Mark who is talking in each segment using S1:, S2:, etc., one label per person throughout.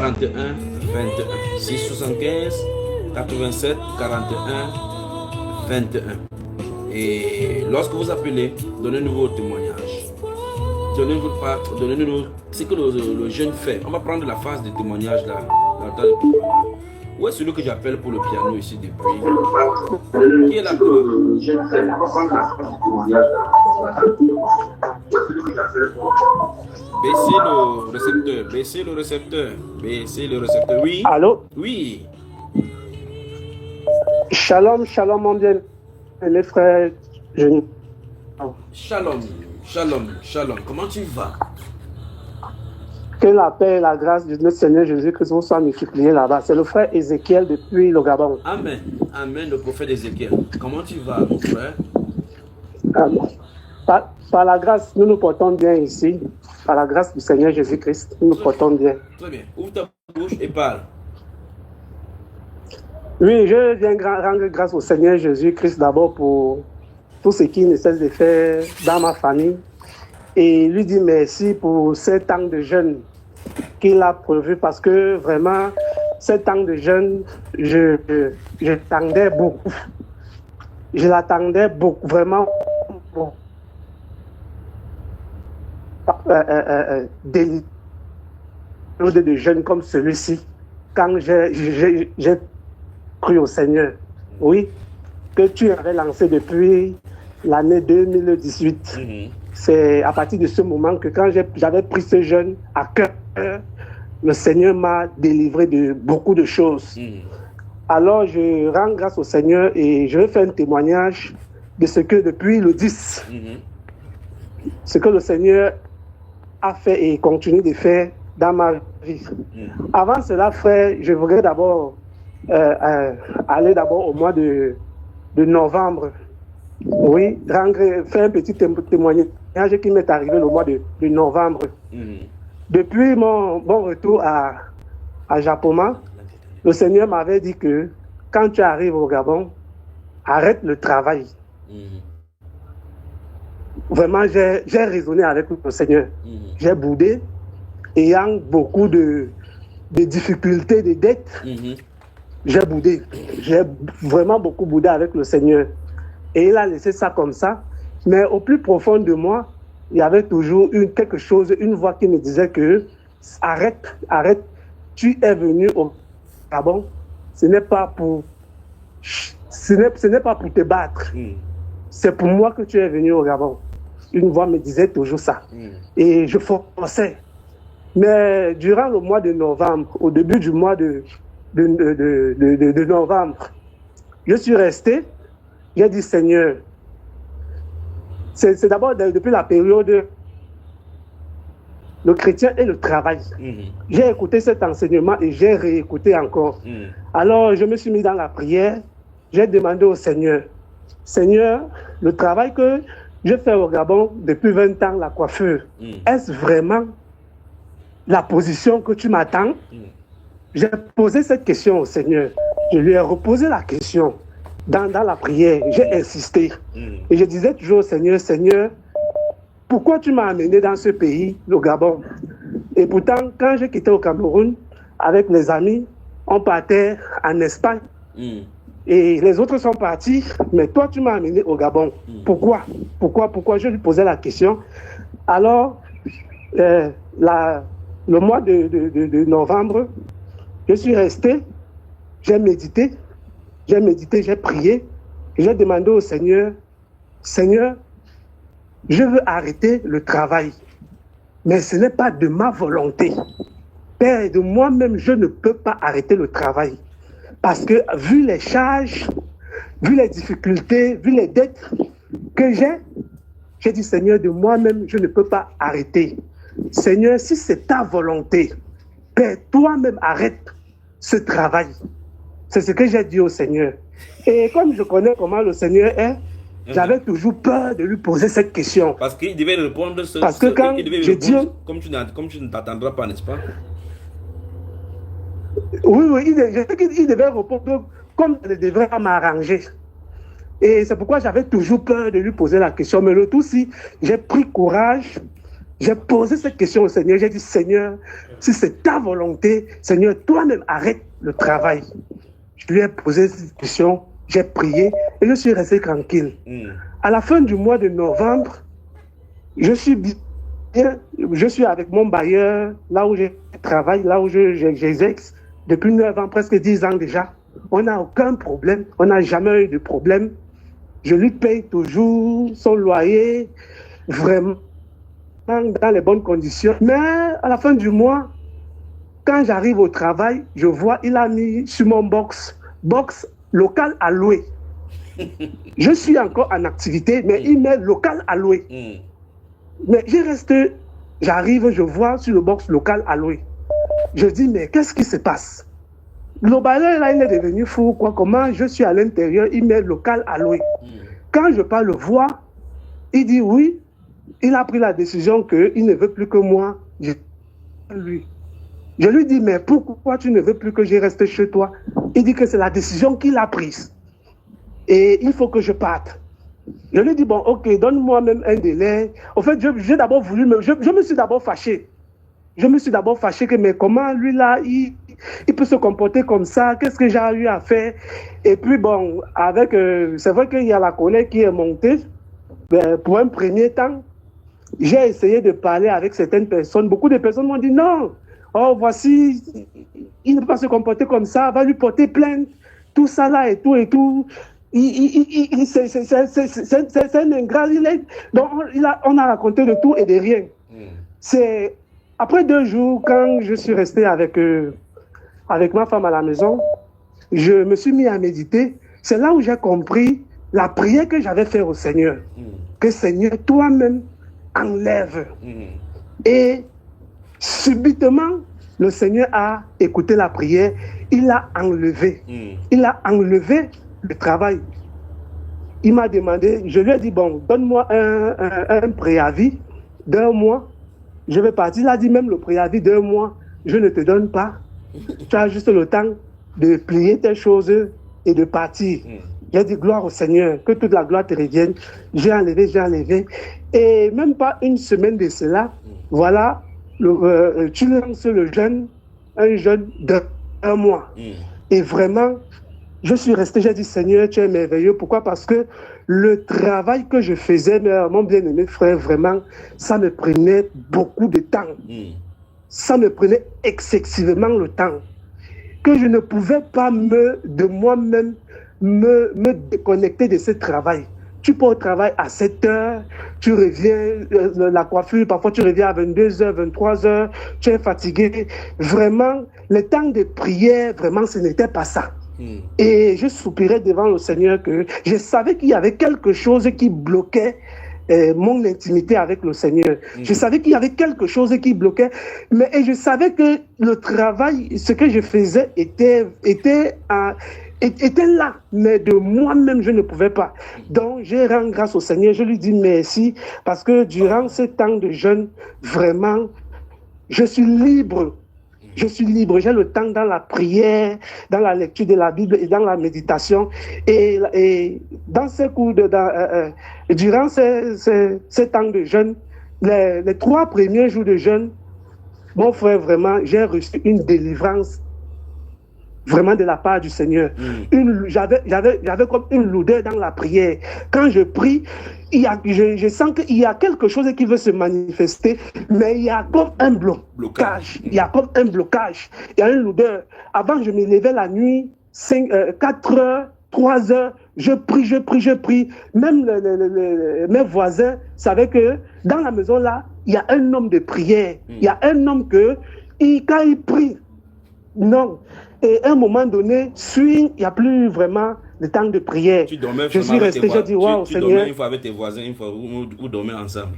S1: 41 21. 675 87 41 21. Et lorsque vous appelez, donnez-nous vos témoignages. Donnez-nous ce que le jeune fait. On va prendre la phase de témoignage là. Où est celui que j'appelle pour le piano ici depuis? Qui est là? Baissez le récepteur. Oui.
S2: Allô?
S1: Oui.
S2: Shalom, shalom, mon bien. Les frères,
S1: Shalom. Comment tu vas?
S2: Que la paix et la grâce de notre Seigneur Jésus-Christ vous soient multipliées là-bas. C'est le frère Ézéchiel depuis le Gabon.
S1: Amen, le prophète Ézéchiel. Comment tu vas, mon frère?
S2: Par la grâce, nous nous portons bien ici. Par la grâce du Seigneur Jésus-Christ, nous nous portons bien.
S1: Très bien. Ouvre ta bouche et parle.
S2: Oui, je viens rendre grâce au Seigneur Jésus-Christ d'abord pour tout ce qu'il ne cesse de faire dans ma famille. Et lui dire merci pour ce temps de jeûne qu'il a prévu, parce que vraiment, ce temps de jeûne, je l'attendais beaucoup. Je l'attendais beaucoup, vraiment beaucoup. Des de jeûne comme celui-ci, quand j'ai cru au Seigneur, oui, que tu avais lancé depuis l'année 2018. C'est à partir de ce moment que quand j'avais pris ce jeûne à cœur, le Seigneur m'a délivré de beaucoup de choses. Alors je rends grâce au Seigneur et je vais faire un témoignage de ce que depuis le 10, ce que le Seigneur a fait et continue de faire dans ma vie. Avant cela, frère, je voudrais d'abord aller d'abord au mois de novembre. Oui, faire un petit témoignage qui m'est arrivé le mois de novembre. Depuis mon retour à Japoma, le Seigneur m'avait dit que quand tu arrives au Gabon, arrête le travail. Vraiment, j'ai raisonné avec le Seigneur. J'ai boudé, ayant beaucoup de difficultés, de dettes. J'ai boudé. J'ai vraiment beaucoup boudé avec le Seigneur. Et il a laissé ça comme ça. Mais au plus profond de moi, il y avait toujours quelque chose, une voix qui me disait que arrête, tu es venu au Gabon, ce n'est pas pour te battre. C'est pour moi que tu es venu au Gabon. Une voix me disait toujours ça. Et je forçais. Mais durant le mois de novembre, au début du mois de novembre, je suis resté. J'ai dit, Seigneur, c'est d'abord depuis la période le chrétien et le travail. J'ai écouté cet enseignement et j'ai réécouté encore. Alors, je me suis mis dans la prière. J'ai demandé au Seigneur, Seigneur, le travail que je fais au Gabon depuis 20 ans, la coiffure, est-ce vraiment la position que tu m'attends? J'ai posé cette question au Seigneur. Je lui ai reposé la question. Dans la prière, j'ai insisté. Et je disais toujours au Seigneur, Seigneur, pourquoi tu m'as amené dans ce pays, le Gabon? Et pourtant, quand j'ai quitté au Cameroun, avec les amis, on partait en Espagne. Et les autres sont partis, mais toi, tu m'as amené au Gabon. Pourquoi? Je lui posais la question. Alors, le mois de novembre, je suis resté, j'ai médité, j'ai prié, et j'ai demandé au Seigneur, Seigneur, je veux arrêter le travail, mais ce n'est pas de ma volonté. Père, de moi-même, je ne peux pas arrêter le travail. Parce que vu les charges, vu les difficultés, vu les dettes que j'ai dit, Seigneur, de moi-même, je ne peux pas arrêter. Seigneur, si c'est ta volonté, Père, toi-même arrête ce travail. C'est ce que j'ai dit au Seigneur. Et comme je connais comment le Seigneur est, j'avais toujours peur de lui poser cette question.
S1: Parce qu'il devait répondre
S2: parce que quand je dis...
S1: comme tu ne t'attendras pas, n'est-ce pas?
S2: Oui, il devait répondre comme il devrait m'arranger. Et c'est pourquoi j'avais toujours peur de lui poser la question. Mais le tout, si j'ai pris courage, J'ai posé cette question au Seigneur. J'ai dit, Seigneur, si c'est ta volonté, Seigneur, toi-même arrête le travail. Je lui ai posé cette question, j'ai prié et je suis resté tranquille. À la fin du mois de novembre, je suis avec mon bailleur, là où je travaille, là où j'exerce, depuis 9 ans, presque 10 ans déjà. On n'a aucun problème, on n'a jamais eu de problème. Je lui paye toujours son loyer, vraiment, dans les bonnes conditions. Mais à la fin du mois, quand j'arrive au travail, je vois, il a mis sur mon box local à louer. Je suis encore en activité, mais il met local à louer. Mais j'arrive, je vois sur le box local à louer. Je dis, mais qu'est-ce qui se passe? Le bailleur, là, il est devenu fou, quoi. Comment je suis à l'intérieur, il met local à louer. Quand je pars le voir, il dit oui, il a pris la décision qu'il ne veut plus que moi. Je lui dis, mais pourquoi tu ne veux plus que je reste chez toi? Il dit que c'est la décision qu'il a prise. Et il faut que je parte. Je lui dis, bon, ok, donne-moi même un délai. En fait, j'ai d'abord voulu, je me suis d'abord fâché. Je me suis d'abord fâché que, mais comment lui là, il peut se comporter comme ça? Qu'est-ce que j'ai eu à faire? Et puis bon, c'est vrai qu'il y a la colère qui est montée. Pour un premier temps, j'ai essayé de parler avec certaines personnes. Beaucoup de personnes m'ont dit non. Oh, voici, il ne peut pas se comporter comme ça, va lui porter plainte. Tout ça là et tout et tout. C'est un ingrat. Donc, on a raconté de tout et de rien. C'est après 2 jours, quand je suis resté avec ma femme à la maison, je me suis mis à méditer. C'est là où j'ai compris la prière que j'avais faite au Seigneur. Que Seigneur, toi-même, enlève. Et subitement, le Seigneur a écouté la prière. Il a enlevé. Il a enlevé le travail. Il m'a demandé, je lui ai dit, bon, donne-moi un préavis d'1 mois. Je vais partir. Il a dit, même le préavis d'1 mois, je ne te donne pas. Tu as juste le temps de plier tes choses et de partir. J'ai dit, gloire au Seigneur, que toute la gloire te revienne. J'ai enlevé. Et même pas une semaine de cela, voilà, tu lances un jeûne d'1 mois. Et vraiment, je suis resté, j'ai dit, Seigneur, tu es merveilleux. Pourquoi? Parce que le travail que je faisais, mon bien-aimé frère, vraiment, ça me prenait beaucoup de temps. Ça me prenait excessivement le temps. Que je ne pouvais pas de moi-même me déconnecter de ce travail. Tu pars au travail à 7 heures, tu reviens, la coiffure, parfois tu reviens à 22h, 23h, tu es fatigué. Vraiment, le temps de prière, vraiment, ce n'était pas ça. Et je soupirais devant le Seigneur que je savais qu'il y avait quelque chose qui bloquait mon intimité avec le Seigneur. Je savais qu'il y avait quelque chose qui bloquait, et je savais que le travail, ce que je faisais était là, mais de moi-même, je ne pouvais pas. Donc, je rends grâce au Seigneur, je lui dis merci, parce que durant ce temps de jeûne, vraiment, je suis libre. Je suis libre, j'ai le temps dans la prière, dans la lecture de la Bible et dans la méditation. Et dans ces cours, durant ces temps de jeûne, les 3 premiers jours de jeûne, mon frère, vraiment, j'ai reçu une délivrance vraiment de la part du Seigneur. J'avais comme une lourdeur dans la prière. Quand je prie, je sens qu'il y a quelque chose qui veut se manifester, mais il y a comme un blocage. Il y a comme un blocage. Il y a une lourdeur. Avant, je me levais la nuit, 4 heures, 3 heures, je prie. Même mes voisins savaient que dans la maison là, il y a un homme de prière. Il y a un homme quand il prie, non. Et à un moment donné, il n'y a plus vraiment le temps de prière.
S1: Tu dormais
S2: je suis resté, j'ai dit, waouh,
S1: tu
S2: Seigneur.
S1: dormais une fois avec tes voisins, une fois, vous dormez ensemble?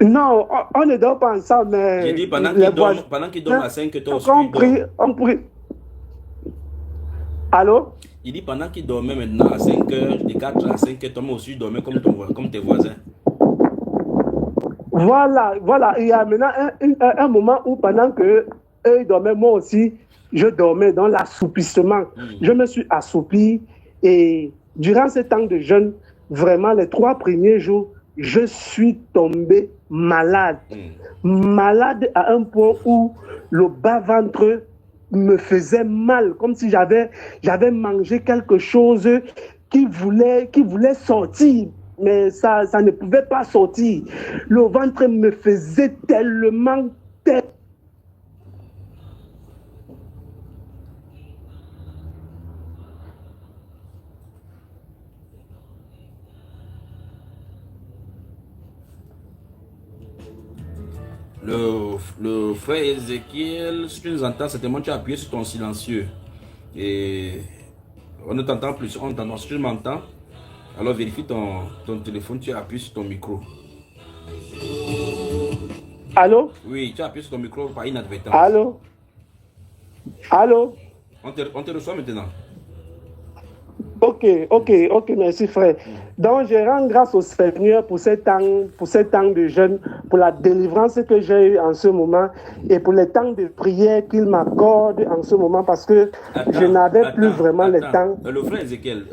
S2: Non, on ne dort pas ensemble, mais...
S1: J'ai dit, pendant qu'ils dorment à 5 heures, toi aussi,
S2: on prie. Allô?
S1: Il dit, pendant qu'ils dormaient maintenant à 5 heures, de 4 à 5 heures, toi aussi, dormais comme tes voisins.
S2: Voilà. Il y a maintenant un moment où pendant que eux ils dormaient, moi aussi, je dormais dans l'assoupissement. Je me suis assoupi et durant ce temps de jeûne, vraiment les 3 premiers jours, je suis tombé malade. Malade à un point où le bas-ventre me faisait mal, comme si j'avais mangé quelque chose qui voulait sortir, mais ça ne pouvait pas sortir. Le ventre me faisait tellement.
S1: Le frère Ézéchiel, si tu nous entends, certainement tu as appuyé sur ton silencieux. Et on ne t'entend plus. On t'entend. Si tu m'entends, alors vérifie ton téléphone, tu as appuyé sur ton micro.
S2: Allô?
S1: Oui, tu as appuyé sur ton micro par inadvertance.
S2: Allô? Allô?
S1: On te reçoit maintenant.
S2: Ok, merci frère. Donc je rends grâce au Seigneur pour ces temps de jeûne, pour la délivrance que j'ai eue en ce moment et pour les temps de prière qu'il m'accorde en ce moment parce que je n'avais plus vraiment le temps.
S1: Le frère Ézéchiel,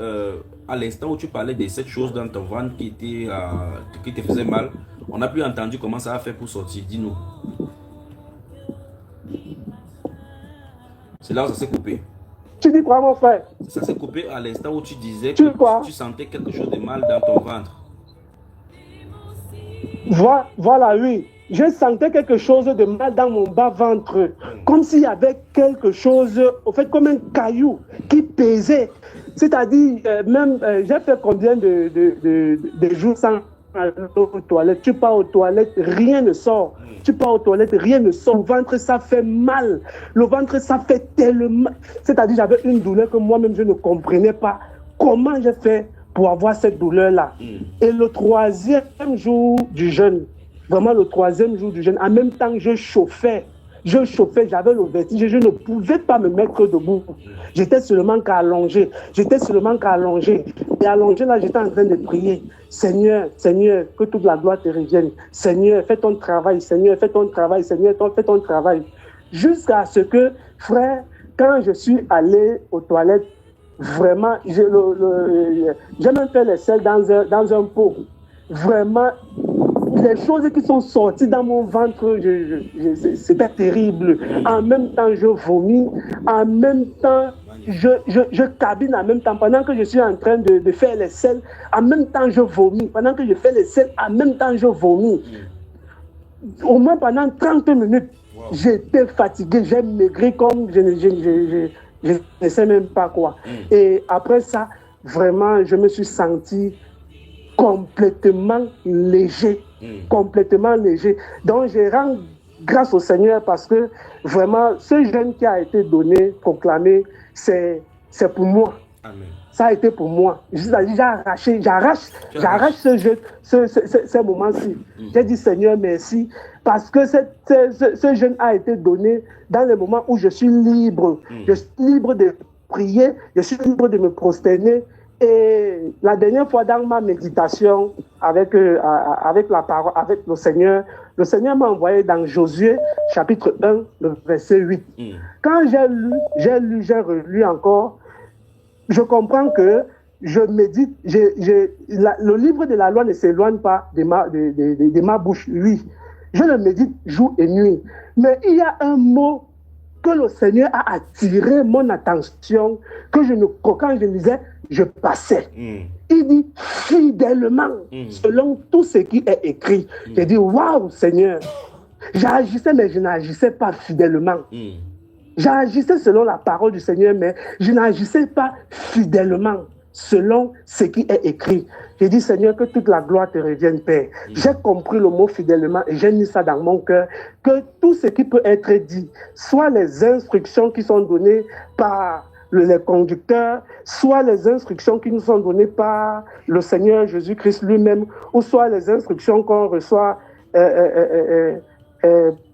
S1: à l'instant où tu parlais de cette chose dans ton ventre qui te faisait mal, on n'a plus entendu comment ça a fait pour sortir. Dis-nous. C'est là où ça s'est coupé.
S2: Tu dis quoi, mon frère?
S1: Ça s'est coupé à l'instant où tu disais que tu sentais quelque chose de mal dans ton ventre.
S2: Voilà, oui. Je sentais quelque chose de mal dans mon bas-ventre. Comme s'il y avait quelque chose, au fait, comme un caillou qui pesait. C'est-à-dire, j'ai fait combien de jours sans aller aux toilettes. Tu pars aux toilettes, rien ne sort. Tu pars aux toilettes, rien ne sort. Le ventre, ça fait mal. Le ventre, ça fait tellement... C'est-à-dire, j'avais une douleur que moi-même, je ne comprenais pas. Comment j'ai fait pour avoir cette douleur-là? Et le troisième jour du jeûne, vraiment le troisième jour du jeûne, en même temps, je chauffais, j'avais le vertige, je ne pouvais pas me mettre debout. J'étais seulement qu'à allonger. Et allongé là, j'étais en train de prier. Seigneur, que toute la gloire te revienne. Seigneur, fais ton travail. Seigneur, fais ton travail. Seigneur, fais ton travail. Jusqu'à ce que, frère, quand je suis allé aux toilettes, vraiment, j'ai même fait les selles dans un pot. Vraiment, les choses qui sont sorties dans mon ventre, c'était terrible. En même temps, je vomis. En même temps, je cabine en même temps. Pendant que je suis en train de faire les selles, en même temps, je vomis. Pendant que je fais les selles, en même temps, je vomis. Au moins pendant 30 minutes, j'étais fatigué, j'ai maigri comme je ne sais même pas quoi. Et après ça, vraiment, je me suis senti complètement léger. Complètement léger. Donc, je rends grâce au Seigneur parce que vraiment, ce jeûne qui a été donné, proclamé, c'est pour moi.
S1: Amen.
S2: Ça a été pour moi. J'arrache ce moment-ci. J'ai dit, Seigneur, merci. Parce que ce jeûne a été donné dans le moment où je suis libre. Je suis libre de prier, je suis libre de me prosterner. Et la dernière fois dans ma méditation avec la parole, avec le Seigneur m'a envoyé dans Josué chapitre 1, le verset 8. Quand j'ai relu encore, je comprends que je médite, le livre de la loi ne s'éloigne pas de ma bouche, oui. Je le médite jour et nuit. Mais il y a un mot que le Seigneur a attiré mon attention, quand je lisais, je passais. Il dit fidèlement, selon tout ce qui est écrit. J'ai dit, waouh Seigneur, j'agissais mais je n'agissais pas fidèlement. J'agissais selon la parole du Seigneur, mais je n'agissais pas fidèlement selon ce qui est écrit. J'ai dit, Seigneur, que toute la gloire te revienne, Père. J'ai compris le mot fidèlement et j'ai mis ça dans mon cœur, que tout ce qui peut être dit, soit les instructions qui sont données par les conducteurs, soit les instructions qui nous sont données par le Seigneur Jésus-Christ lui-même, ou soit les instructions qu'on reçoit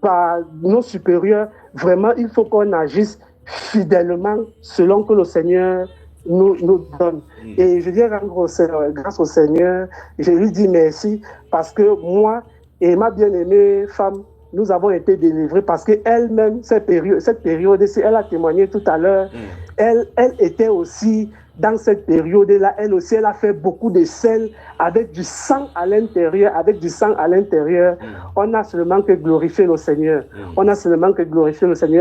S2: par nos supérieurs, vraiment, il faut qu'on agisse fidèlement selon que le Seigneur nous donne. Et je viens rendre grâce au Seigneur. Je lui dis merci parce que moi et ma bien-aimée femme, nous avons été délivrés parce qu'elle-même, cette période, elle a témoigné tout à l'heure, elle était aussi dans cette période-là, elle aussi, elle a fait beaucoup de sel avec du sang à l'intérieur, On a seulement que glorifier le Seigneur.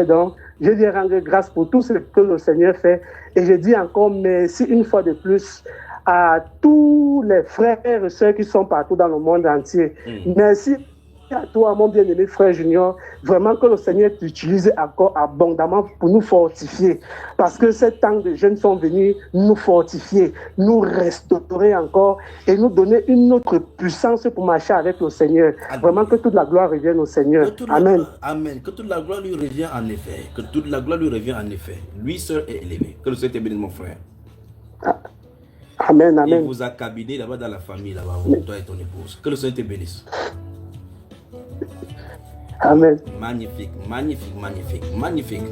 S2: Donc, je lui rends grâce pour tout ce que le Seigneur fait. Et je dis encore merci une fois de plus à tous les frères et sœurs qui sont partout dans le monde entier. Merci à toi, mon bien-aimé frère Junior, vraiment que le Seigneur t'utilise encore abondamment pour nous fortifier. Parce que ces temps de jeunes sont venus nous fortifier, nous restaurer encore et nous donner une autre puissance pour marcher avec le Seigneur. Amen. Vraiment que toute la gloire revienne au Seigneur. Amen.
S1: Amen. Que toute la gloire lui revienne en effet. Que toute la gloire lui revienne en effet. Lui seul est élevé. Que le Seigneur te bénisse, mon frère.
S2: Amen, amen.
S1: Il vous a cabiné là-bas dans la famille, là-bas, toi et ton épouse. Que le Seigneur te bénisse.
S2: Amen.
S1: Magnifique, magnifique, magnifique, magnifique.